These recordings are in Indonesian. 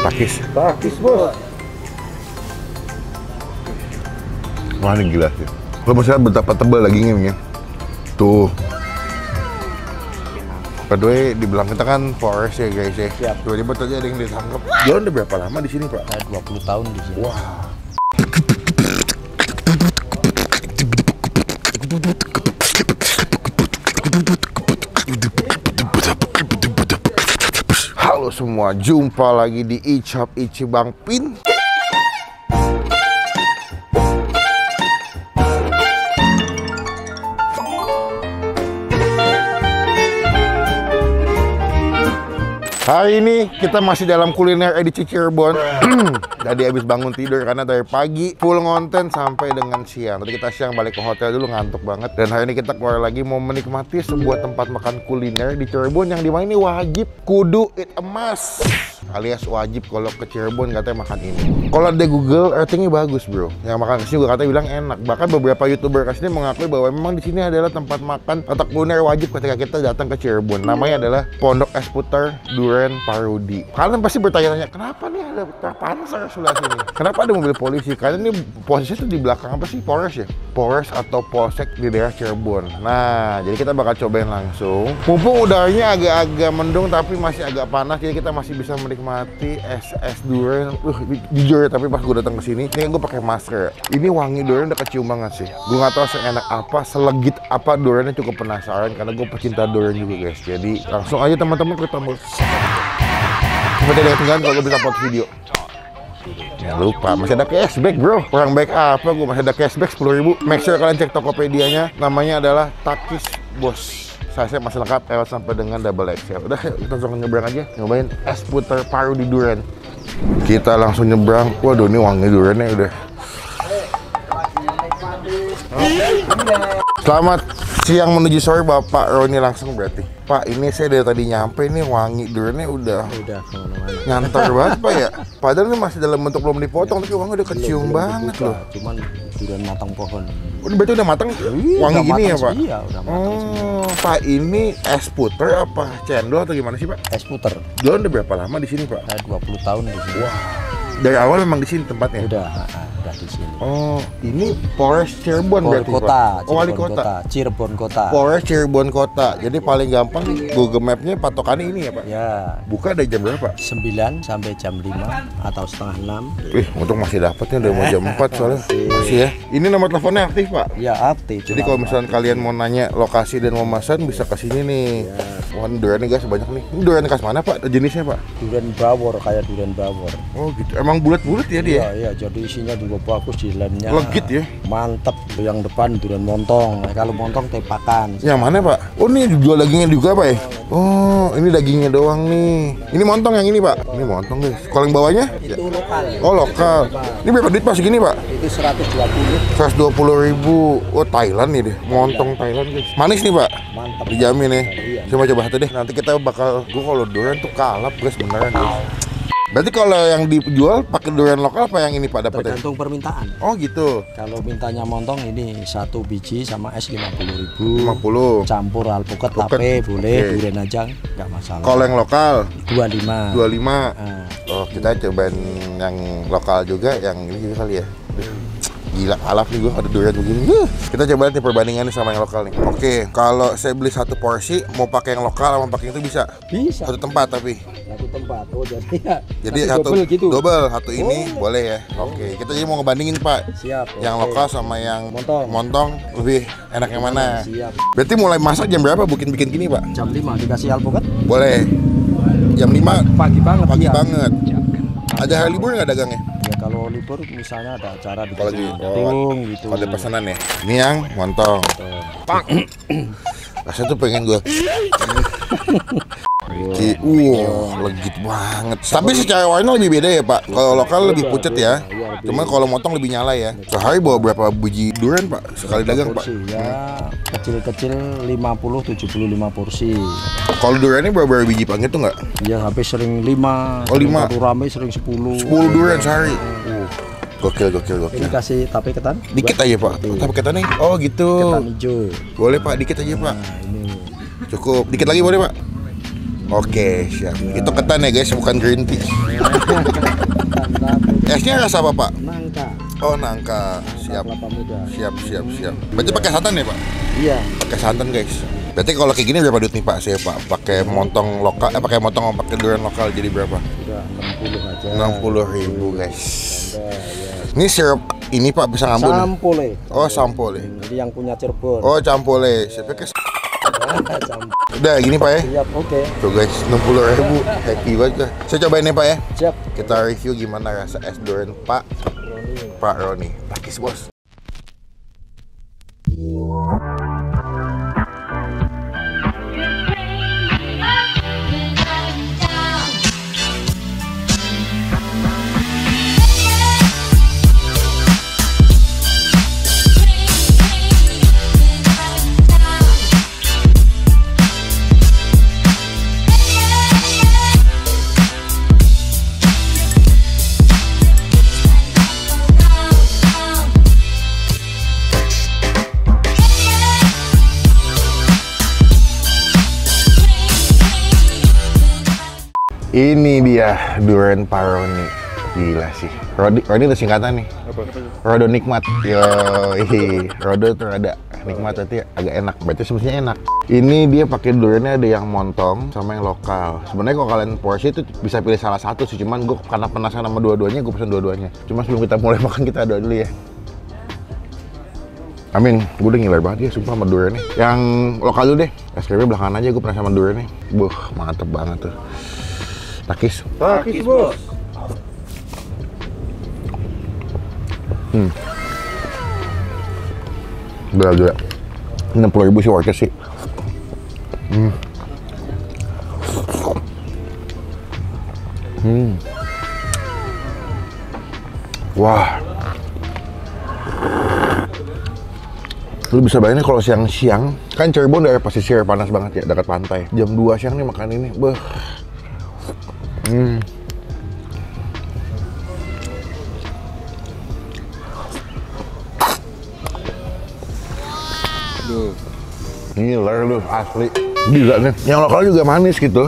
Takis. Takis bos. Wah ini gila sih. Lo misalnya betapa tebal dagingnya. Tuh. Kedua di belakang kita kan forest ya guys ya. Siap. Tiba-tiba tadi ada yang ditangkap. John udah berapa lama di sini Pak? Saya 20 tahun di sini. Wah. Halo semua, jumpa lagi di Icap Ici Bang Pin. Hari ini kita masih dalam kuliner edisi Cirebon. Tadi habis bangun tidur karena dari pagi full ngonten sampai dengan siang. Tadi kita siang balik ke hotel dulu, ngantuk banget. Dan hari ini kita keluar lagi mau menikmati sebuah tempat makan kuliner di Cirebon yang dimana ini wajib kudu eat emas, alias wajib kalau ke Cirebon katanya makan ini. Kalau di Google ratingnya bagus bro. Yang makan kesini juga katanya bilang enak. Bahkan beberapa YouTuber kesini mengakui bahwa memang di sini adalah tempat makan atau kuliner wajib ketika kita datang ke Cirebon. Namanya adalah Pondok Es Puter Duren Parudi. Kalian pasti bertanya-tanya, kenapa nih ada terpanser sebelah sini? Kenapa ada mobil polisi? Karena ini posisinya tuh di belakang apa sih? Polres ya? Polres atau Polsek di daerah Cirebon. Nah, jadi kita bakal cobain langsung. Mumpung udaranya agak-agak mendung tapi masih agak panas, jadi kita masih bisa menikmati es durian. Jujur ya, tapi pas gue datang ke sini, ini gue pakai masker. Ini wangi durian udah kecium banget sih. Gue nggak tahu seenak apa, selegit apa duriannya, cukup penasaran karena gue pecinta durian juga guys. Jadi langsung aja teman-teman kita mau. Seperti yang tinggal kalau gue bisa foto video. Ya lupa, masih ada cashback bro. Kurang baik apa, gue masih ada cashback 10.000. Make sure kalian cek Tokopedia-nya. Namanya adalah Takis Bos. Saya masih lengkap, L sampai dengan double XL. Udah, kita langsung nyebrang aja. Nyobain es puter Parudi Duren. Kita langsung nyebrang. Waduh, ini wangi duriannya udah. Selamat siang menuju sore Bapak Roni langsung berarti. Pak, ini saya dari tadi nyampe ini wangi duriannya udah kemana-mana. nyantar banget Pak ya. Padahal ini masih dalam bentuk belum dipotong tapi wangi udah kecium banget loh. Cuman durian matang pohon. Udah berarti udah matang wangi gini ya Pak? Iya, udah matang. Oh, Pak ini es puter apa cendol atau gimana sih Pak? Es puter. John udah berapa lama di sini Pak? Saya 20 tahun di sini. Wah, dari awal memang di sini tempatnya? Udah di sini. Oh, ini Polres Cirebon berarti Kota, Pak? Oh, wali kota. Cirebon Kota. Polres Cirebon Kota. Jadi paling gampang Google Map-nya patokannya ini ya Pak? Ya. Buka dari jam berapa? 9 sampai jam 5 atau setengah 6. Untung masih dapatnya udah mau jam 4 soalnya. Masih ya. Ini nomor teleponnya aktif Pak? Ya aktif. Jadi kalau misalnya kalian mau nanya lokasi dan mau pesan bisa ke sini nih. Ya. Wah, ini durian nih guys banyak nih. Ini durian khas mana Pak? Jenisnya Pak? Durian bawor, kayak durian bawor. Oh gitu. Emang bulat-bulat ya dia? Iya, jadi isinya juga bagus, di lemnya legit ya? Mantep. Yang depan durian montong. Kalau montong tepakan. Yang mana Pak? Oh ini jual dagingnya juga Pak ya? Oh ini dagingnya doang nih. Ini montong yang ini Pak? Ini montong guys. Kalau yang bawahnya? Itu lokal. Oh lokal. Ini berapa duit Pak segini Pak? Itu 120. 120.000. Oh Thailand nih deh. Montong Thailand guys. Manis nih Pak? Mantap. Dijamin ya. Iya. Coba satu deh. Nanti kita bakal. Gue kalau durian tuh kalap guys beneran guys. Berarti kalau yang dijual pakai durian lokal apa yang ini Pak dapetnya? Tergantung permintaan. Oh gitu. Kalau mintanya montong ini 1 biji sama es 50.000. 50. Campur alpukat tape boleh, durian aja nggak masalah. Kalau yang lokal 25. 25. Nah, Oh kita cobain yang lokal juga, yang ini juga kali ya. Gila kalap nih gue ada durian begini. Kita coba nih perbandingannya sama yang lokal nih. Oke, kalau saya beli satu porsi mau pakai yang lokal sama pakai itu bisa? Bisa. Satu tempat tapi. Satu tempat. Oh jadi ya. Jadi satu double gitu. Double satu ini boleh ya. Oke, kita jadi mau ngebandingin Pak. Siap. Yang oke. lokal sama yang Montong. montong lebih enak yang mana? Siap. Berarti mulai masak jam berapa bikin gini Pak? Jam 5 dikasih alpukat. Boleh. Jam 5 Pagi banget. pagi iya. banget. Ada hari libur nggak dagangnya? Ya kalau libur misalnya ada acara di Kalau di Tung gitu. Kalau ada pesanan ya. Ini yang montong. Rasanya tuh pengen gue. Legit banget. Tapi secara warna lebih beda ya Pak. Kalau lokal lebih pucet ya. Cuman kalau motong lebih nyala ya. Sehari bawa berapa biji durian Pak? Sekali dagang Pak? Ya kecil-kecil 50-75 porsi. Kalau duriannya berapa biji Pak? Gitu nggak? Ya habis sering 5. Oh, 5. Satu rame sering 10. 10 durian sehari. Gokil. Ini kasih tape ketan. Dikit aja Pak. Tapi ketan nih. Oh gitu. Ketan hijau. Boleh Pak, dikit aja Pak. Nah, ini Cukup. Dikit lagi boleh Pak? Oke, siap. Itu ketan ya guys, bukan green tea. Esnya rasa apa Pak? Nangka. Oh nangka, siap. Kelapa muda. Siap. Berarti pakai santan ya Pak? Iya. Pakai santan guys. Berarti kalau kayak gini berapa duit nih Pak? Saya Pak pakai montong lokal, pakai montong pakai durian lokal jadi berapa? Udah 60 aja. 60.000 guys. Ya. Ini sirup ini Pak bisa ngambun? Sampole. Oh sampole. Jadi yang punya Cirebon. Oh campole. Saya pikir Sampole. udah gini Pak ya? Siap, oke. Tuh guys, 60.000. Happy banget dah. Saya cobain nih Pak ya. Siap. Kita review gimana rasa es durian Pak Roni. Takis bos. Ini dia durian Pak Roni. Gila sih. Roni itu singkatan nih. Apa? Rodo nikmat. Yoi. Rodo tuh ada nikmat berarti agak enak. Berarti semestinya enak. Ini dia pakai duriannya ada yang montong sama yang lokal. Sebenarnya kalau kalian porsi itu bisa pilih salah satu sih. Cuman gue karena penasaran sama dua-duanya, gue pesen dua-duanya. Cuma sebelum kita mulai makan kita doa dulu ya. Amin, gue udah ngiler banget ya sumpah sama duriannya. Yang lokal dulu deh. Es krimnya belakangan aja gue penasaran sama duriannya. Mantep banget tuh. Takis. Takis, bos. Gila. 60.000 sih worth it sih. Wah. Lu bisa bayangin kalau siang-siang, kan Cirebon daerah pesisir panas banget ya, dekat pantai. Jam 2 siang nih makan ini, Ngiler lu, asli. Gila nih. Yang lokal juga manis gitu.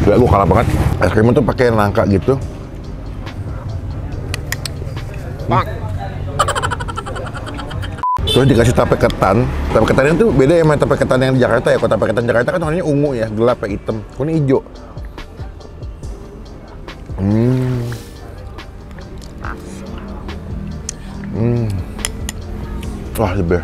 Gila, gue kalah banget. Es krim tuh pakai nangka gitu. Terus dikasih tape ketan. Tape ketannya tuh beda ya sama tape ketan yang di Jakarta ya. Kalau tape ketan Jakarta kan warnanya ungu ya, gelap ya, hitam. Ini hijau. Wah, lebih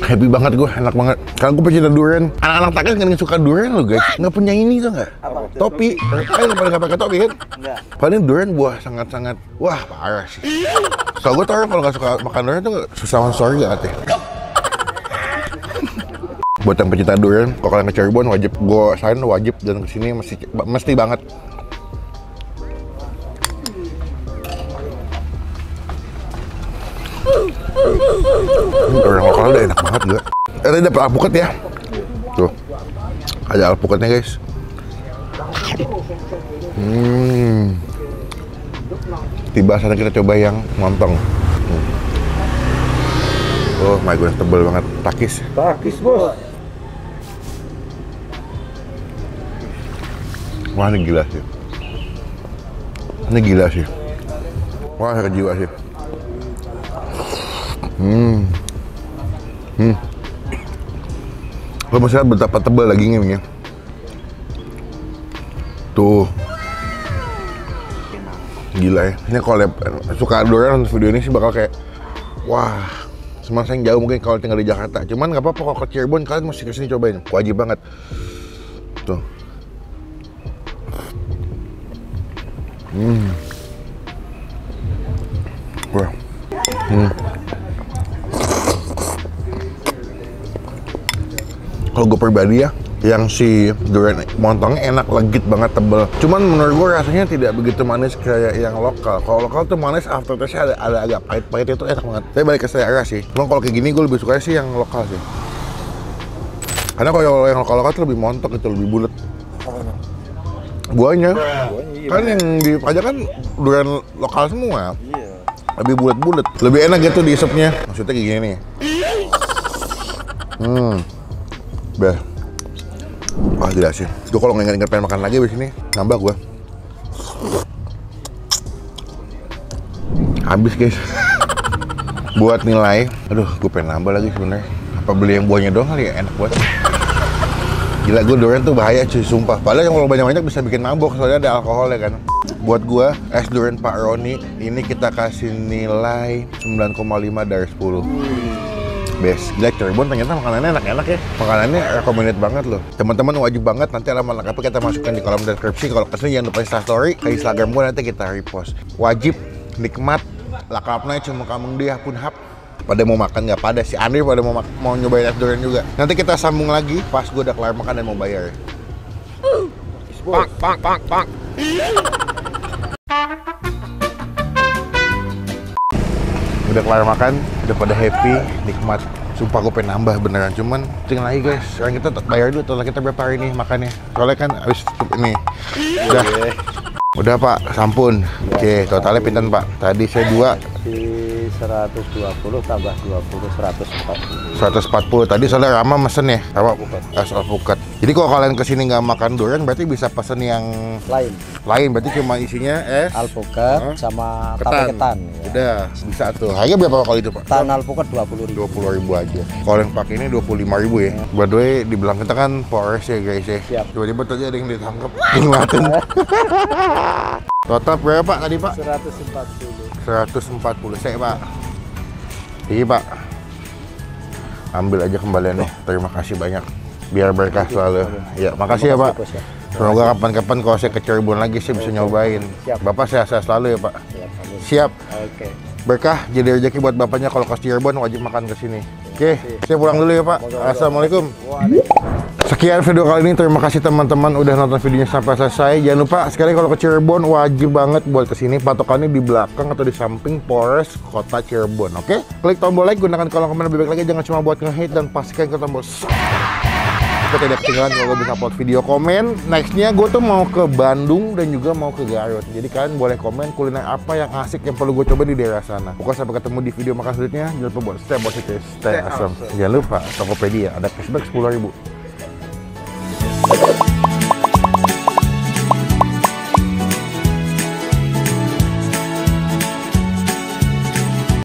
happy banget gue, enak banget. Karena gue pecinta durian. Anak-anak Takis nggak suka durian loh guys. Nggak punya ini tuh nggak? Topi. Kan paling nggak pakai topi kan? Enggak. Paling durian buah sangat-sangat, wah parah sih. So gue tau kalau nggak suka makan durian tuh susah masuk surga katanya. Buat yang pecinta durian, kalau kalian ke Cirebon wajib gue saran wajib dan kesini mesti banget. Durian lokal udah enak banget juga. Tadi dapet alpukat ya. Tuh, ada alpukatnya guys. Tiba saatnya kita coba yang montong. Oh my god, tebel banget. Takis. Takis, bos. Wah, ini gila sih. Ini gila sih. Wah, sakit jiwa sih. Lo masih lihat betapa tebal dagingnya. Tuh. Gila ya. Ini kalau suka durian video ini sih bakal kayak wah, semasa yang jauh mungkin kalau tinggal di Jakarta. Cuman nggak apa-apa kalau ke Cirebon kalian mesti kesini cobain. Wajib banget. Tuh. Wah. Kalau gue pribadi ya, yang si durian montongnya enak, legit banget, tebel. Cuman menurut gue rasanya tidak begitu manis kayak yang lokal. Kalau lokal tuh manis, aftertaste-nya ada agak pahit-pahit, itu enak banget. Tapi balik ke selera sih. Cuman kalau kayak gini gue lebih suka sih yang lokal sih. Karena kalau yang lokal-lokal tuh lebih montok gitu, lebih bulat. Buahnya. Kan yang di Pajak kan durian lokal semua. Lebih bulat-bulat. Lebih enak gitu diisupnya. Maksudnya kayak gini nih. Beh. Wah, tidak sih. Gue kalau nggak pengen makan lagi di sini, nambah gue. Habis guys. Buat nilai, aduh, gue pengen nambah lagi sebenarnya. Apa beli yang buahnya doang kali ya, enak banget. Gila, gue durian tuh bahaya cuy, sumpah. Padahal yang kalau banyak-banyak bisa bikin mabok, soalnya ada alkoholnya kan. Buat gue, es durian Pak Roni, ini kita kasih nilai 9,5 dari 10. Best. Gila, Cirebon ternyata makanannya enak-enak ya. Makanannya recommended banget loh. Teman-teman wajib banget nanti alamat lengkapnya kita masukkan di kolom deskripsi. Kalau kesini jangan lupa Instastory, ke Instagram gue nanti kita repost. Wajib, nikmat, lakapnya cuma kamu dia pun hap. Pada mau makan nggak pada si Andri pada mau nyobain es durian juga. Nanti kita sambung lagi pas gue udah kelar makan dan mau bayar. Pang. Udah kelar makan, udah pada happy, nikmat. Sumpah gue pengen nambah beneran, cuman tinggal lagi guys. Sekarang kita bayar dulu, total kita berapa hari nih makannya. Soalnya kan habis ini. Udah Pak, sampun. Oke, totalnya pinten Pak? Tadi saya 120 tambah 20, 140. Tadi soalnya Rama mesen ya, Rama es alpukat. Jadi kalau kalian kesini nggak makan durian, berarti bisa pesen yang lain. Berarti cuma isinya es alpukat sama tape ketan. Ya. Udah, bisa tuh. Harga berapa kali itu Pak? Ketan alpukat 20.000. 20.000 aja. Kalau yang pakai ini 25.000 ya. By the way, di belakang kita kan Polres ya guys ya. Siap. Tiba-tiba tadi ada yang ditangkap, ngeliatin. Total berapa Pak tadi Pak? 140 saya Pak. Iya Pak. Ambil aja kembaliannya. Terima kasih banyak. Biar berkah selalu. Ya, makasih ya Pak. Semoga kapan-kapan kalau saya ke Cirebon lagi saya bisa nyobain. Siap. Bapak sehat-sehat selalu ya Pak. Siap. Oke. Berkah jadi rezeki buat bapaknya kalau ke Cirebon wajib makan ke sini. Oke, saya pulang dulu ya Pak. Assalamualaikum. Sekian video kali ini, terima kasih teman-teman udah nonton videonya sampai selesai. Jangan lupa sekali kalau ke Cirebon wajib banget buat kesini. Patokannya di belakang atau di samping Polres Kota Cirebon. Oke, klik tombol like, gunakan kolom komen lebih baik lagi. Jangan cuma buat nge-hate dan pastikan ke tombol kita tidak ketinggalan kalau gue bisa upload video. Komen nextnya gue tuh mau ke Bandung dan juga mau ke Garut. Jadi kalian boleh komen kuliner apa yang asik yang perlu gue coba di daerah sana. Pokoknya sampai ketemu di video makan selanjutnya. Jangan lupa buat stay positif, stay awesome. Jangan lupa Tokopedia ada cashback 10.000.